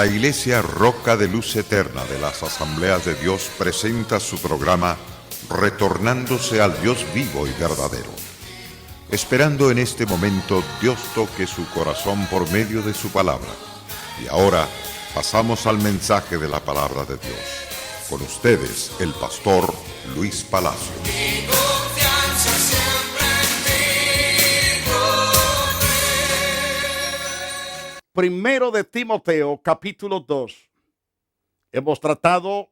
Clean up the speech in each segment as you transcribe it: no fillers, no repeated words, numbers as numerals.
La Iglesia Roca de Luz Eterna de las Asambleas de Dios presenta su programa Retornándose al Dios vivo y verdadero. Esperando en este momento Dios toque su corazón por medio de su palabra. Y ahora pasamos al mensaje de la palabra de Dios. Con ustedes, el pastor Luis Palacio. Mi confianza siempre en ti, Primero de Timoteo, capítulo 2. Hemos tratado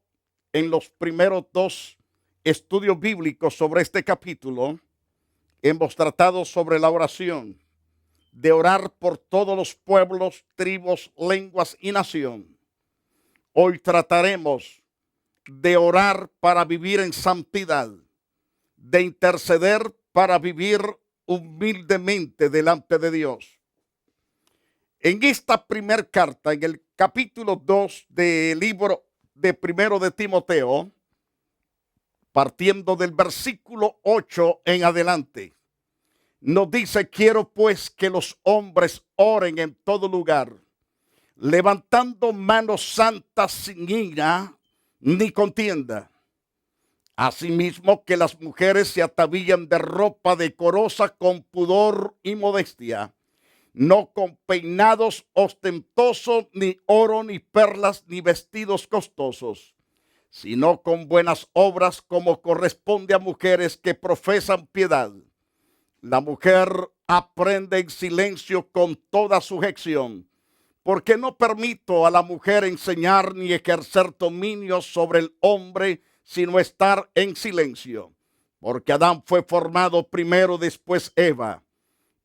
en los primeros dos estudios bíblicos sobre este capítulo. Hemos tratado sobre la oración, de orar por todos los pueblos, tribus, lenguas y nación. Hoy trataremos de orar para vivir en santidad, de interceder para vivir humildemente delante de Dios. En esta primer carta, en el capítulo 2 del libro de Primero de Timoteo, partiendo del versículo 8 en adelante, nos dice: quiero pues que los hombres oren en todo lugar, levantando manos santas sin ira ni contienda. Asimismo, que las mujeres se atavían de ropa decorosa con pudor y modestia, no con peinados ostentosos, ni oro, ni perlas, ni vestidos costosos, sino con buenas obras, como corresponde a mujeres que profesan piedad. La mujer aprende en silencio con toda sujeción, porque no permito a la mujer enseñar ni ejercer dominio sobre el hombre, sino estar en silencio. Porque Adán fue formado primero, después Eva.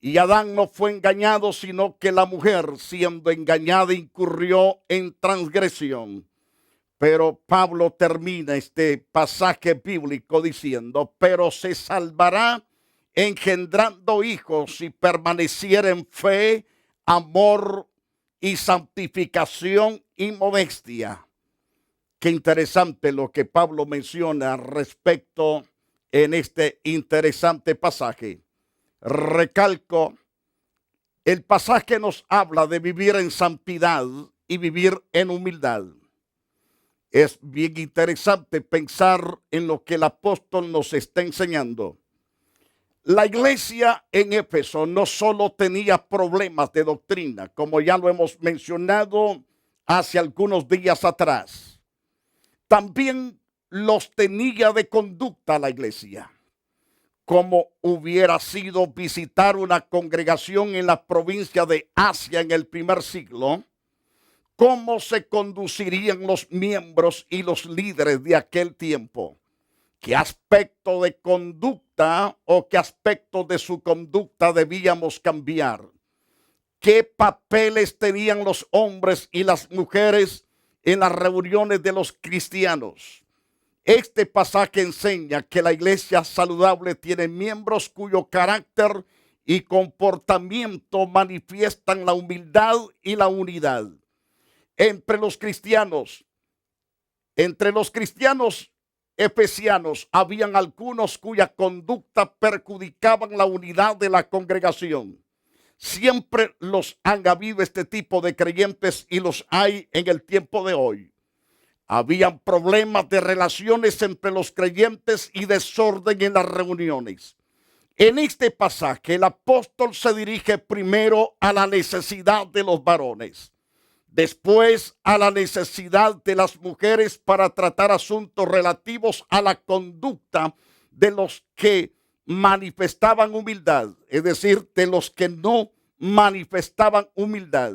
Y Adán no fue engañado, sino que la mujer, siendo engañada, incurrió en transgresión. Pero Pablo termina este pasaje bíblico diciendo: pero se salvará engendrando hijos si permaneciera en fe, amor y santificación y modestia. Qué interesante lo que Pablo menciona respecto en este interesante pasaje. Recalco, el pasaje nos habla de vivir en santidad y vivir en humildad. Es bien interesante pensar en lo que el apóstol nos está enseñando. La iglesia en Éfeso no solo tenía problemas de doctrina, como ya lo hemos mencionado hace algunos días atrás, también los tenía de conducta la iglesia. Como hubiera sido visitar una congregación en la provincia de Asia en el primer siglo, cómo se conducirían los miembros y los líderes de aquel tiempo. ¿Qué aspecto de conducta o qué aspecto de su conducta debíamos cambiar? ¿Qué papeles tenían los hombres y las mujeres en las reuniones de los cristianos? Este pasaje enseña que la iglesia saludable tiene miembros cuyo carácter y comportamiento manifiestan la humildad y la unidad. Entre los cristianos efesianos habían algunos cuya conducta perjudicaban la unidad de la congregación. Siempre los han habido este tipo de creyentes y los hay en el tiempo de hoy. Habían problemas de relaciones entre los creyentes y desorden en las reuniones. En este pasaje el apóstol se dirige primero a la necesidad de los varones, después a la necesidad de las mujeres para tratar asuntos relativos a la conducta de los que manifestaban humildad, es decir, de los que no manifestaban humildad.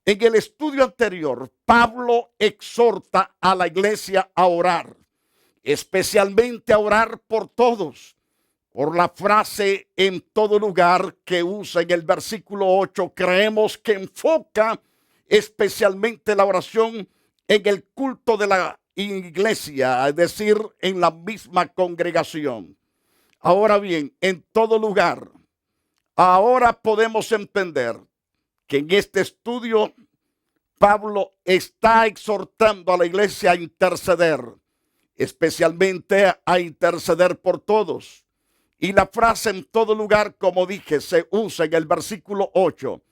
En el estudio anterior, Pablo exhorta a la iglesia a orar, especialmente a orar por todos, por la frase en todo lugar que usa en el versículo 8, creemos que enfoca especialmente la oración en el culto de la iglesia, es decir, en la misma congregación. Ahora bien, en todo lugar, ahora podemos entender que en este estudio Pablo está exhortando a la iglesia a interceder, especialmente a interceder por todos. Y la frase en todo lugar, como dije, se usa en el versículo 8.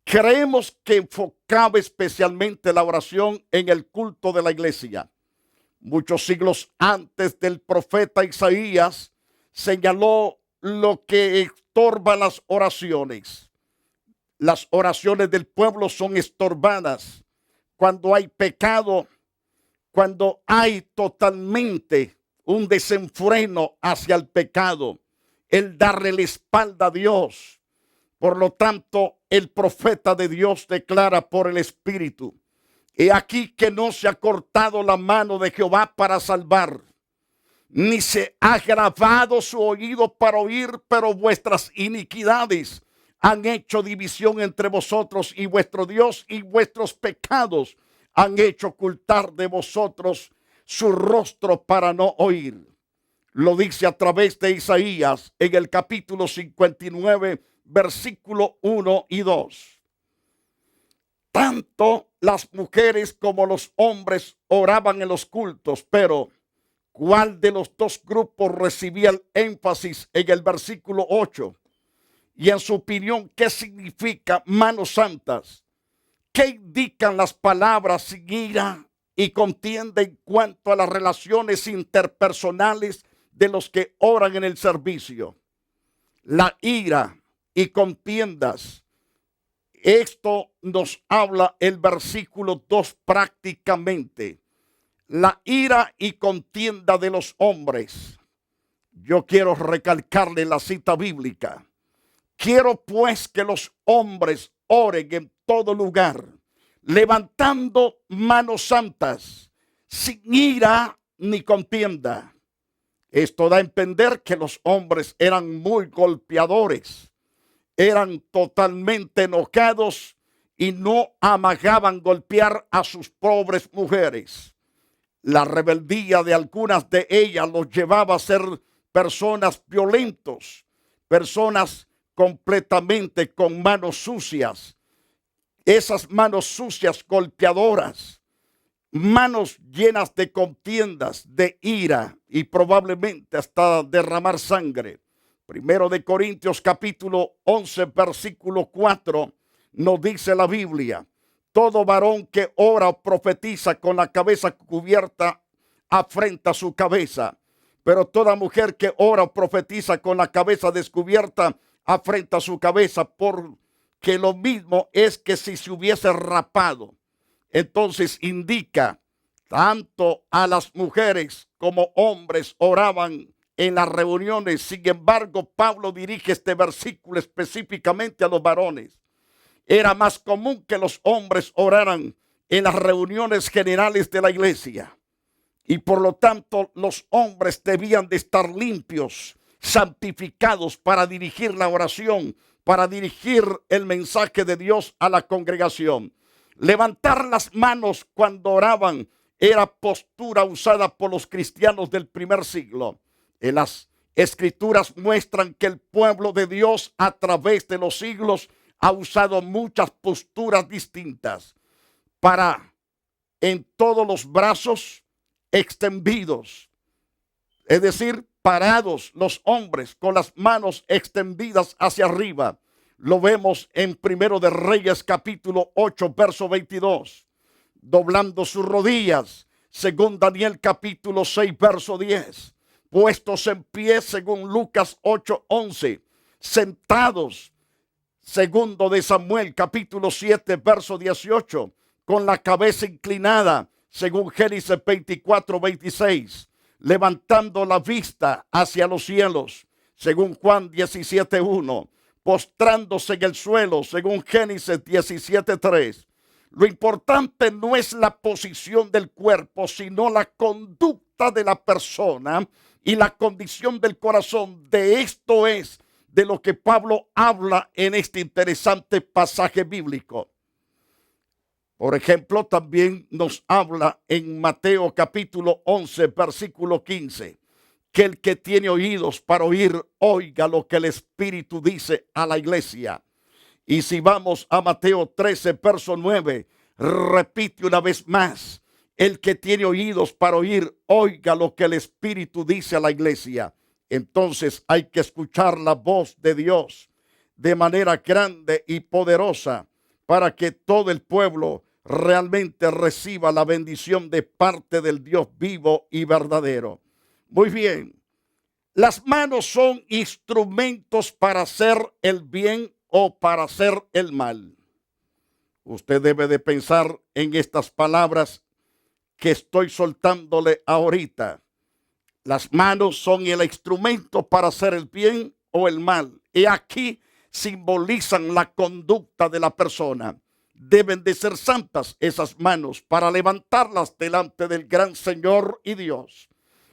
Creemos que enfocaba especialmente la oración en el culto de la iglesia. Muchos siglos antes del profeta Isaías señaló lo que estorba las oraciones. Las oraciones del pueblo son estorbadas cuando hay pecado, cuando hay totalmente un desenfreno hacia el pecado, el darle la espalda a Dios. Por lo tanto, el profeta de Dios declara por el Espíritu: he aquí que no se ha cortado la mano de Jehová para salvar, ni se ha agravado su oído para oír, pero vuestras iniquidades han hecho división entre vosotros y vuestro Dios, y vuestros pecados han hecho ocultar de vosotros su rostro para no oír. Lo dice a través de Isaías en el capítulo 59, versículo 1 y 2. Tanto las mujeres como los hombres oraban en los cultos, pero ¿cuál de los dos grupos recibía el énfasis en el versículo 8? Y en su opinión, ¿qué significa manos santas? ¿Qué indican las palabras sin ira y contienda en cuanto a las relaciones interpersonales de los que oran en el servicio? La ira y contiendas. Esto nos habla el versículo 2 prácticamente. La ira y contienda de los hombres. Yo quiero recalcarle la cita bíblica. Quiero pues que los hombres oren en todo lugar, levantando manos santas, sin ira ni contienda. Esto da a entender que los hombres eran muy golpeadores, eran totalmente enojados y no amagaban golpear a sus pobres mujeres. La rebeldía de algunas de ellas los llevaba a ser personas violentos, personas completamente con manos sucias. Esas manos sucias golpeadoras, manos llenas de contiendas, de ira y probablemente hasta derramar sangre. Primero de Corintios capítulo 11 versículo 4 nos dice la Biblia: todo varón que ora o profetiza con la cabeza cubierta afrenta su cabeza, pero toda mujer que ora o profetiza con la cabeza descubierta afrenta su cabeza, porque lo mismo es que si se hubiese rapado. Entonces indica, tanto a las mujeres como hombres oraban en las reuniones. Sin embargo, Pablo dirige este versículo específicamente a los varones. Era más común que los hombres oraran en las reuniones generales de la iglesia, y por lo tanto los hombres debían de estar limpios, santificados para dirigir la oración, para dirigir el mensaje de Dios a la congregación. Levantar las manos cuando oraban era postura usada por los cristianos del primer siglo. En las escrituras muestran que el pueblo de Dios a través de los siglos ha usado muchas posturas distintas para en todos los brazos extendidos, es decir, parados los hombres con las manos extendidas hacia arriba. Lo vemos en Primero de Reyes capítulo 8 verso 22. Doblando sus rodillas, según Daniel capítulo 6 verso 10. Puestos en pie, según Lucas 8:11. Sentados, segundo de Samuel capítulo 7 verso 18. Con la cabeza inclinada, según Génesis 24:26. Levantando la vista hacia los cielos, según Juan 17:1, postrándose en el suelo, según Génesis 17:3. Lo importante no es la posición del cuerpo, sino la conducta de la persona y la condición del corazón. De esto es de lo que Pablo habla en este interesante pasaje bíblico. Por ejemplo, también nos habla en Mateo capítulo 11, versículo 15, que el que tiene oídos para oír, oiga lo que el Espíritu dice a la iglesia. Y si vamos a Mateo 13, verso 9, repite una vez más: el que tiene oídos para oír, oiga lo que el Espíritu dice a la iglesia. Entonces hay que escuchar la voz de Dios de manera grande y poderosa para que todo el pueblo realmente reciba la bendición de parte del Dios vivo y verdadero. Muy bien. Las manos son instrumentos para hacer el bien o para hacer el mal. Usted debe de pensar en estas palabras que estoy soltándole ahorita. Las manos son el instrumento para hacer el bien o el mal. Y aquí simbolizan la conducta de la persona. Deben de ser santas esas manos para levantarlas delante del gran Señor y Dios.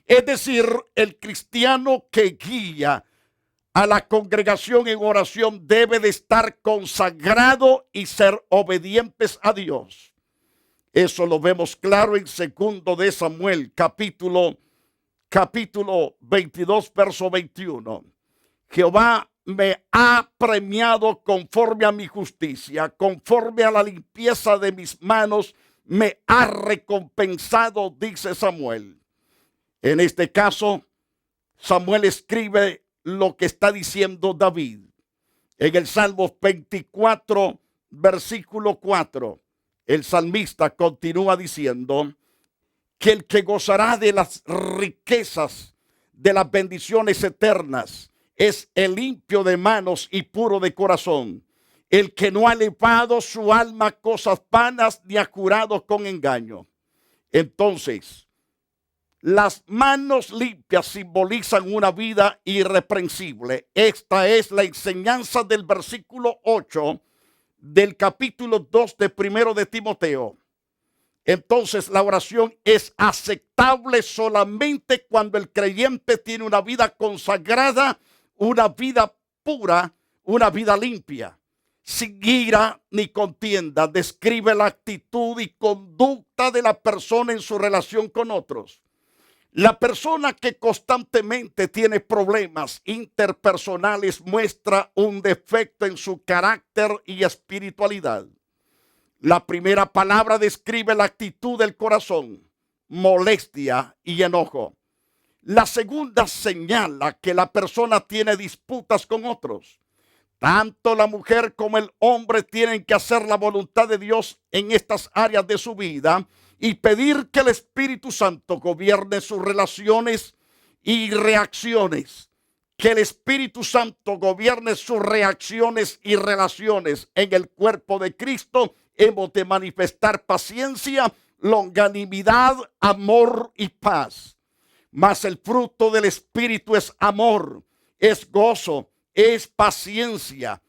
Es decir, el cristiano que guía a la congregación en oración debe de estar consagrado y ser obedientes a Dios. Eso lo vemos claro en 2 de Samuel, capítulo 22, verso 21. Jehová me ha premiado conforme a mi justicia, conforme a la limpieza de mis manos, me ha recompensado, dice Samuel. En este caso, Samuel escribe lo que está diciendo David. En el Salmo 24, versículo 4, el salmista continúa diciendo que el que gozará de las riquezas de las bendiciones eternas es el limpio de manos y puro de corazón, el que no ha elevado su alma a cosas vanas ni ha jurado con engaño. Entonces, las manos limpias simbolizan una vida irreprensible. Esta es la enseñanza del versículo 8 del capítulo 2 de 1 de Timoteo. Entonces la oración es aceptable solamente cuando el creyente tiene una vida consagrada, una vida pura, una vida limpia, sin ira ni contienda. Describe la actitud y conducta de la persona en su relación con otros. La persona que constantemente tiene problemas interpersonales muestra un defecto en su carácter y espiritualidad. La primera palabra describe la actitud del corazón, molestia y enojo. La segunda señala que la persona tiene disputas con otros. Tanto la mujer como el hombre tienen que hacer la voluntad de Dios en estas áreas de su vida y pedir que el Espíritu Santo gobierne sus relaciones y reacciones. Que el Espíritu Santo gobierne sus reacciones y relaciones. En el cuerpo de Cristo hemos de manifestar paciencia, longanimidad, amor y paz. Mas el fruto del Espíritu es amor, es gozo, es paciencia.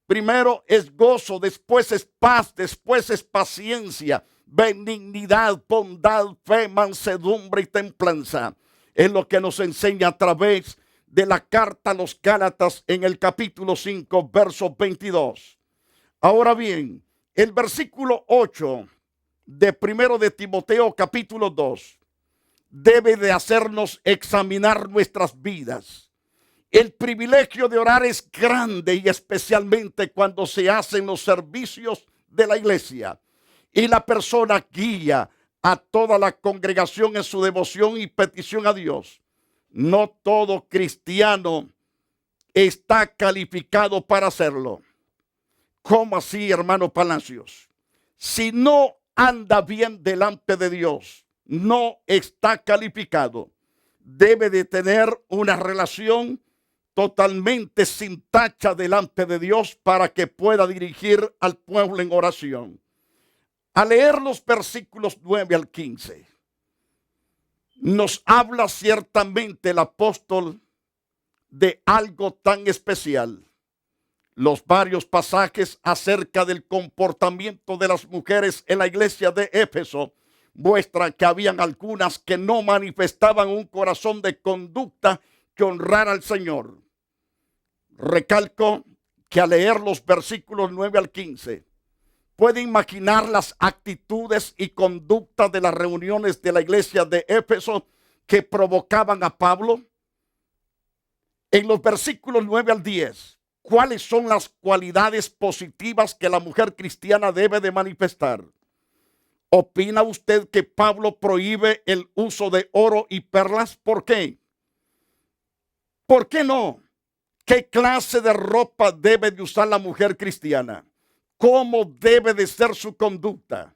Primero es gozo, después es paz, después es paciencia, benignidad, bondad, fe, mansedumbre y templanza. Es lo que nos enseña a través de la carta a los Gálatas en el capítulo 5, verso 22. Ahora bien, el versículo 8 de 1 de Timoteo capítulo 2 debe de hacernos examinar nuestras vidas. El privilegio de orar es grande y especialmente cuando se hacen los servicios de la iglesia y la persona guía a toda la congregación en su devoción y petición a Dios. No todo cristiano está calificado para hacerlo. ¿Cómo así, hermano Palacios? Si no anda bien delante de Dios, no está calificado. Debe de tener una relación totalmente sin tacha delante de Dios para que pueda dirigir al pueblo en oración. Al leer los versículos 9 al 15, nos habla ciertamente el apóstol de algo tan especial. Los varios pasajes acerca del comportamiento de las mujeres en la iglesia de Éfeso muestran que habían algunas que no manifestaban un corazón de conducta que honrara al Señor. Recalco que al leer los versículos 9 al 15, puede imaginar las actitudes y conductas de las reuniones de la iglesia de Éfeso que provocaban a Pablo. En los versículos 9 al 10, ¿cuáles son las cualidades positivas que la mujer cristiana debe de manifestar? ¿Opina usted que Pablo prohíbe el uso de oro y perlas? ¿Por qué? ¿Por qué no? ¿Qué clase de ropa debe de usar la mujer cristiana? cómo debe de ser su conducta.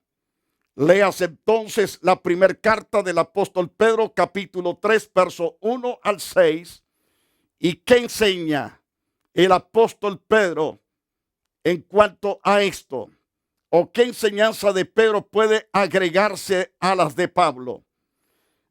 Leas entonces la primera carta del apóstol Pedro, capítulo 3, verso 1 al 6. ¿Y qué enseña el apóstol Pedro en cuanto a esto? ¿O qué enseñanza de Pedro puede agregarse a las de Pablo?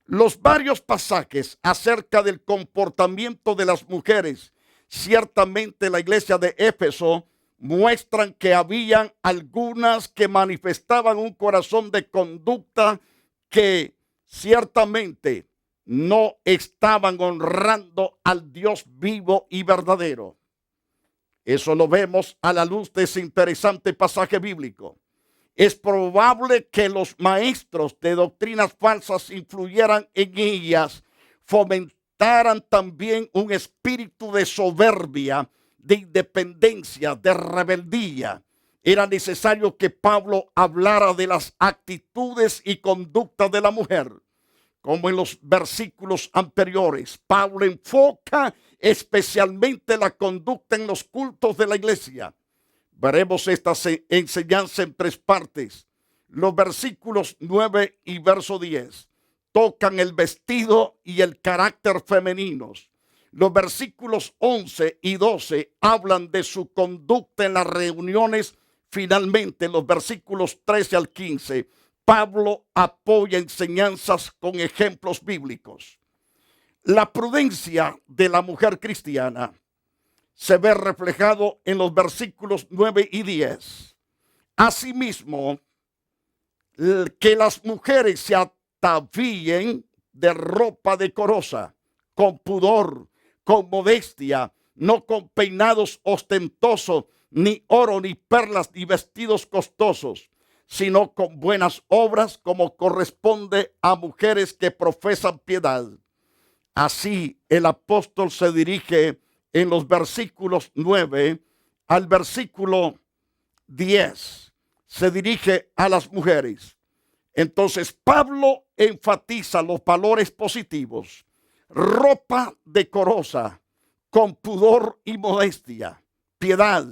Los varios pasajes acerca del comportamiento de las mujeres, ciertamente la iglesia de Éfeso, muestran que habían algunas que manifestaban un corazón de conducta que ciertamente no estaban honrando al Dios vivo y verdadero. Eso lo vemos a la luz de ese interesante pasaje bíblico. Es probable que los maestros de doctrinas falsas influyeran en ellas, fomentaran también un espíritu de soberbia, de independencia, de rebeldía. Era necesario que Pablo hablara de las actitudes y conductas de la mujer. Como en los versículos anteriores, Pablo enfoca especialmente la conducta en los cultos de la iglesia. Veremos esta enseñanza en tres partes. Los versículos 9 y verso 10 tocan el vestido y el carácter femeninos. Los versículos 11 y 12 hablan de su conducta en las reuniones. Finalmente, los versículos 13 al 15, Pablo apoya enseñanzas con ejemplos bíblicos. La prudencia de la mujer cristiana se ve reflejado en los versículos 9 y 10. Asimismo, que las mujeres se atavíen de ropa decorosa, con pudor, con modestia, no con peinados ostentosos, ni oro, ni perlas, ni vestidos costosos, sino con buenas obras, como corresponde a mujeres que profesan piedad. Así el apóstol se dirige en los versículos 9 al versículo 10. Se dirige a las mujeres. Entonces Pablo enfatiza los valores positivos. Ropa decorosa, con pudor y modestia, piedad.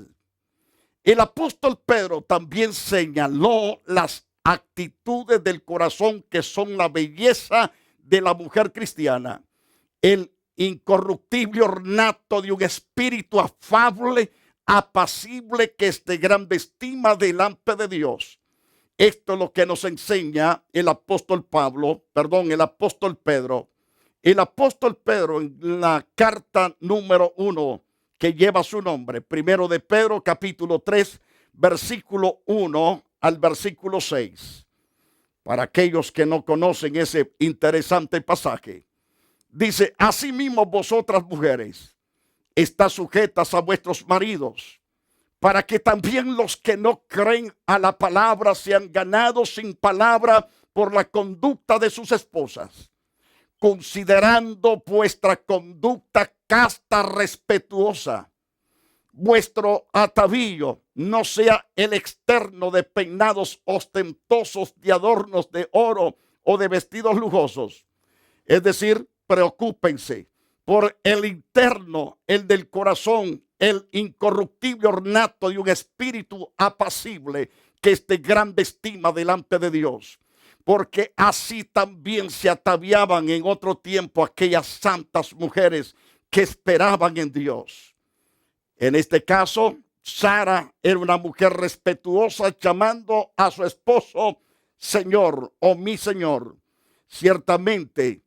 El apóstol Pedro también señaló las actitudes del corazón que son la belleza de la mujer cristiana. El incorruptible ornato de un espíritu afable, apacible, que es de grande estima delante de Dios. Esto es lo que nos enseña el apóstol Pedro. El apóstol Pedro, en la carta número 1 que lleva su nombre, primero de Pedro, capítulo 3, versículo 1 al versículo 6. Para aquellos que no conocen ese interesante pasaje, dice: asimismo vosotras mujeres, estad sujetas a vuestros maridos, para que también los que no creen a la palabra sean ganados sin palabra por la conducta de sus esposas, considerando vuestra conducta casta, respetuosa. Vuestro atavío no sea el externo de peinados ostentosos, de adornos de oro o de vestidos lujosos. Es decir, preocúpense por el interno, el del corazón, el incorruptible ornato de un espíritu apacible que es de grande estima delante de Dios. Porque así también se ataviaban en otro tiempo aquellas santas mujeres que esperaban en Dios. En este caso, Sara era una mujer respetuosa, llamando a su esposo Señor o mi Señor. Ciertamente,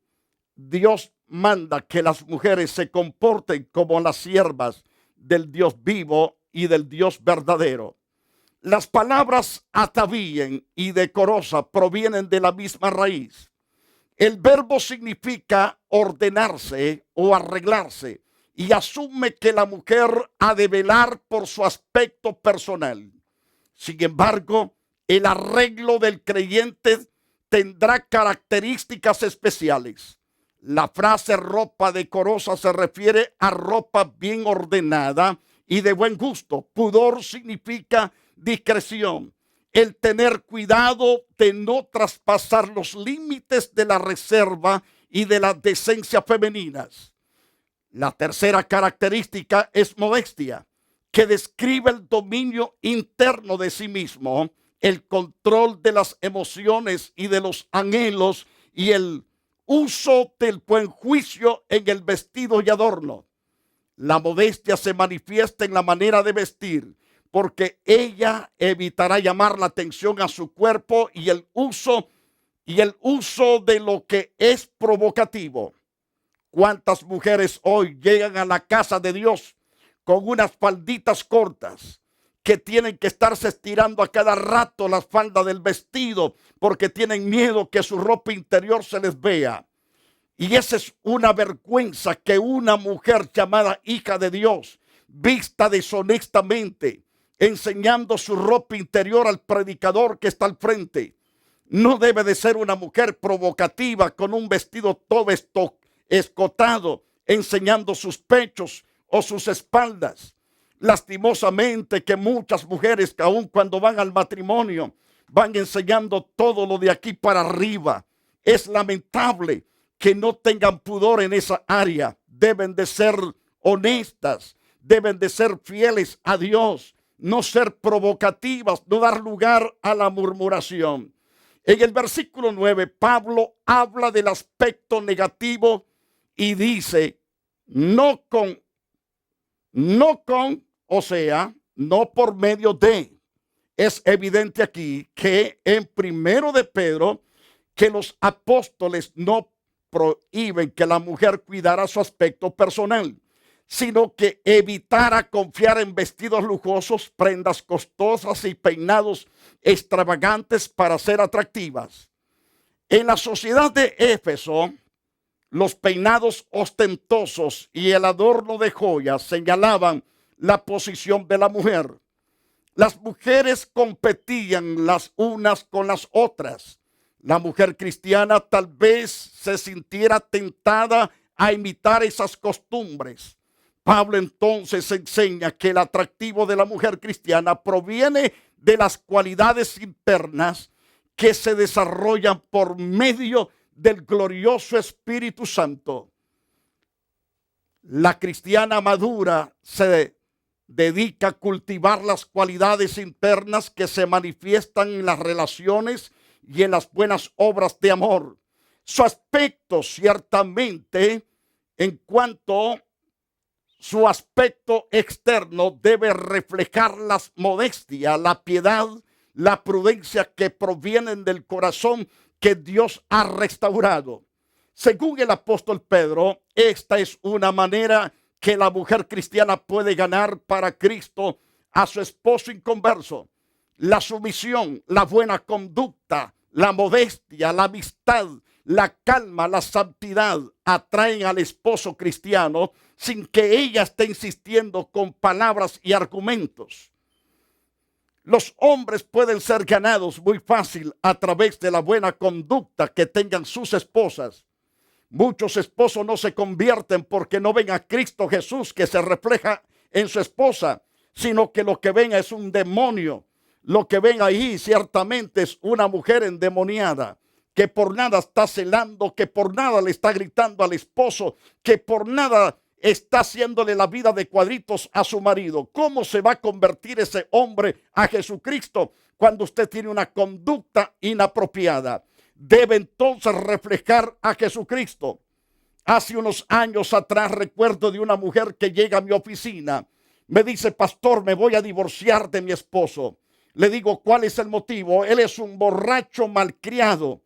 Dios manda que las mujeres se comporten como las siervas del Dios vivo y del Dios verdadero. Las palabras atavíen y decorosa provienen de la misma raíz. El verbo significa ordenarse o arreglarse y asume que la mujer ha de velar por su aspecto personal. Sin embargo, el arreglo del creyente tendrá características especiales. La frase ropa decorosa se refiere a ropa bien ordenada y de buen gusto. Pudor significa discreción, el tener cuidado de no traspasar los límites de la reserva y de las decencias femeninas. La tercera característica es modestia, que describe el dominio interno de sí mismo, el control de las emociones y de los anhelos y el uso del buen juicio en el vestido y adorno. La modestia se manifiesta en la manera de vestir, porque ella evitará llamar la atención a su cuerpo y el uso de lo que es provocativo. ¿Cuántas mujeres hoy llegan a la casa de Dios con unas falditas cortas que tienen que estarse estirando a cada rato las faldas del vestido porque tienen miedo que su ropa interior se les vea? Y esa es una vergüenza, que una mujer llamada hija de Dios vista deshonestamente, enseñando su ropa interior al predicador que está al frente. No debe de ser una mujer provocativa con un vestido todo escotado, enseñando sus pechos o sus espaldas. Lastimosamente que muchas mujeres, que aun cuando van al matrimonio, van enseñando todo lo de aquí para arriba. Es lamentable que no tengan pudor en esa área. Deben de ser honestas, deben de ser fieles a Dios, no ser provocativas, no dar lugar a la murmuración. En el versículo 9, Pablo habla del aspecto negativo y dice, no por medio de. Es evidente aquí que en primero de Pedro, que los apóstoles no prohíben que la mujer cuidara su aspecto personal, sino que evitara confiar en vestidos lujosos, prendas costosas y peinados extravagantes para ser atractivas. En la sociedad de Éfeso, los peinados ostentosos y el adorno de joyas señalaban la posición de la mujer. Las mujeres competían las unas con las otras. La mujer cristiana tal vez se sintiera tentada a imitar esas costumbres. Pablo entonces enseña que el atractivo de la mujer cristiana proviene de las cualidades internas que se desarrollan por medio del glorioso Espíritu Santo. La cristiana madura se dedica a cultivar las cualidades internas que se manifiestan en las relaciones y en las buenas obras de amor. Su aspecto, ciertamente, en cuanto su aspecto externo, debe reflejar la modestia, la piedad, la prudencia que provienen del corazón que Dios ha restaurado. Según el apóstol Pedro, esta es una manera que la mujer cristiana puede ganar para Cristo a su esposo inconverso. La sumisión, la buena conducta, la modestia, la amistad, la calma, la santidad atraen al esposo cristiano sin que ella esté insistiendo con palabras y argumentos. Los hombres pueden ser ganados muy fácil a través de la buena conducta que tengan sus esposas. Muchos esposos no se convierten porque no ven a Cristo Jesús que se refleja en su esposa, sino que lo que ven es un demonio. Lo que ven ahí ciertamente es una mujer endemoniada, que por nada está celando, que por nada le está gritando al esposo, que por nada está haciéndole la vida de cuadritos a su marido. ¿Cómo se va a convertir ese hombre a Jesucristo cuando usted tiene una conducta inapropiada? Debe entonces reflejar a Jesucristo. Hace unos años atrás recuerdo de una mujer que llega a mi oficina. Me dice: pastor, me voy a divorciar de mi esposo. Le digo: ¿cuál es el motivo? Él es un borracho malcriado.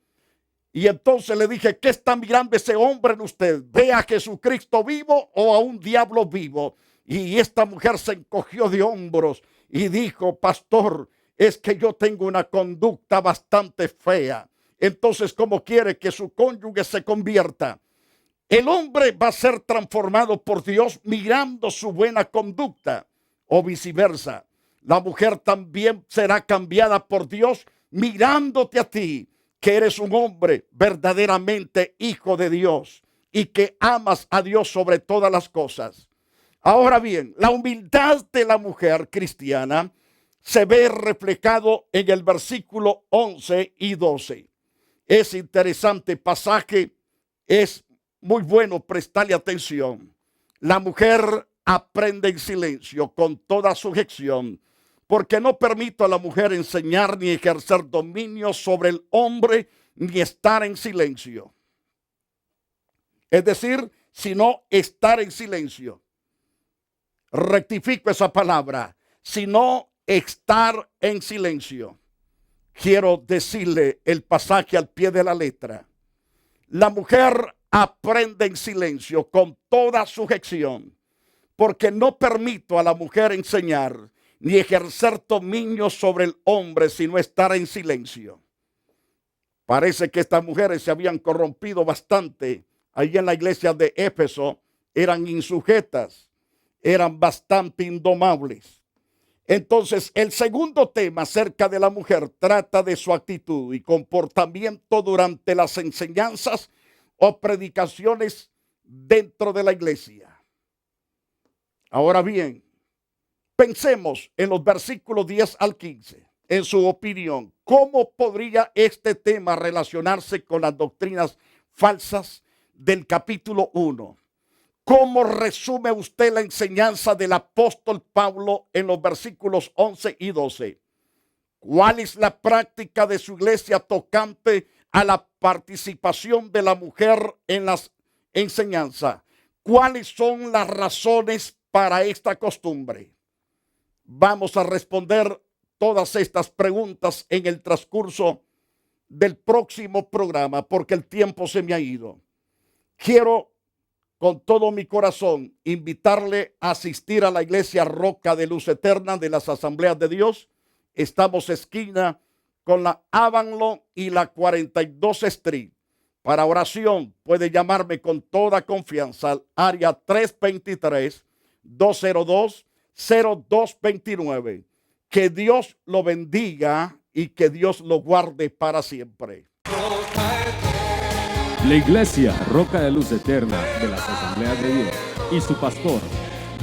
Y entonces le dije: ¿qué está mirando ese hombre en usted? ¿Ve a Jesucristo vivo o a un diablo vivo? Y esta mujer se encogió de hombros y dijo: pastor, es que yo tengo una conducta bastante fea. Entonces, ¿cómo quiere que su cónyuge se convierta? El hombre va a ser transformado por Dios mirando su buena conducta, o viceversa. La mujer también será cambiada por Dios mirándote a ti, que eres un hombre verdaderamente hijo de Dios y que amas a Dios sobre todas las cosas. Ahora bien, la humildad de la mujer cristiana se ve reflejado en el versículo 11 y 12. Es interesante pasaje, es muy bueno prestarle atención. La mujer aprende en silencio con toda sujeción, porque no permito a la mujer enseñar ni ejercer dominio sobre el hombre, ni estar en silencio. Es decir, sino estar en silencio. Rectifico esa palabra, sino estar en silencio. Quiero decirle el pasaje al pie de la letra. La mujer aprende en silencio con toda sujeción, porque no permito a la mujer enseñar ni ejercer dominio sobre el hombre, sino estar en silencio. Parece que estas mujeres se habían corrompido bastante. Allí en la iglesia de Éfeso eran insujetas, eran bastante indomables. Entonces, el segundo tema acerca de la mujer trata de su actitud y comportamiento durante las enseñanzas o predicaciones dentro de la iglesia. Ahora bien, pensemos en los versículos 10 al 15. En su opinión, ¿cómo podría este tema relacionarse con las doctrinas falsas del capítulo 1? ¿Cómo resume usted la enseñanza del apóstol Pablo en los versículos 11 y 12? ¿Cuál es la práctica de su iglesia tocante a la participación de la mujer en las enseñanzas? ¿Cuáles son las razones para esta costumbre? Vamos a responder todas estas preguntas en el transcurso del próximo programa, porque el tiempo se me ha ido. Quiero con todo mi corazón invitarle a asistir a la iglesia Roca de Luz Eterna de las Asambleas de Dios. Estamos esquina con la Avalon y la 42 Street. Para oración puede llamarme con toda confianza al área 323-202-0229. Que Dios lo bendiga y que Dios lo guarde para siempre. La Iglesia Roca de Luz Eterna de las Asambleas de Dios y su pastor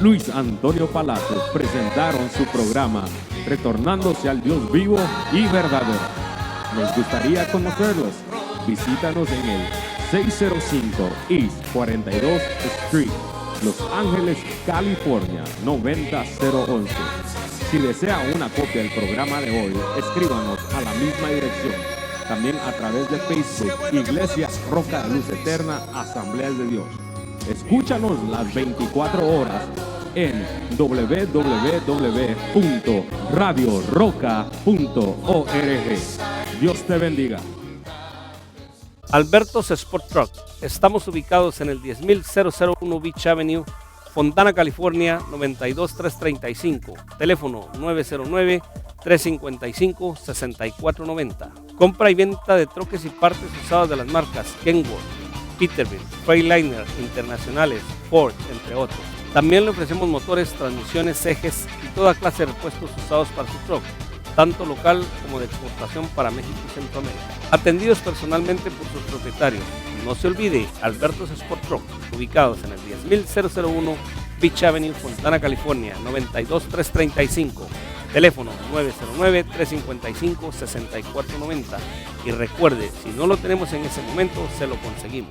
Luis Antonio Palacio presentaron su programa Retornándose al Dios vivo y verdadero. Nos gustaría conocerlos. Visítanos en el 605 East 42 Street, Los Ángeles, California 90011. Si desea una copia del programa de hoy, escríbanos a la misma dirección. También a través de Facebook, Iglesia Roca de Luz Eterna, Asambleas de Dios. Escúchanos las 24 horas en www.radioroca.org. Dios te bendiga. Alberto's Sport Truck. Estamos ubicados en el 10001 Beach Avenue, Fontana, California 92335. Teléfono 909-355-6490. Compra y venta de troques y partes usadas de las marcas Kenworth, Peterbilt, Freightliner, Internacionales, Ford, entre otros. También le ofrecemos motores, transmisiones, ejes y toda clase de repuestos usados para su truck, tanto local como de exportación para México y Centroamérica. Atendidos personalmente por sus propietarios. No se olvide, Alberto's Sport Truck, ubicados en el 10001 Beach Avenue, Fontana, California 92335. Teléfono 909-355-6490. Y recuerde, si no lo tenemos en ese momento, se lo conseguimos.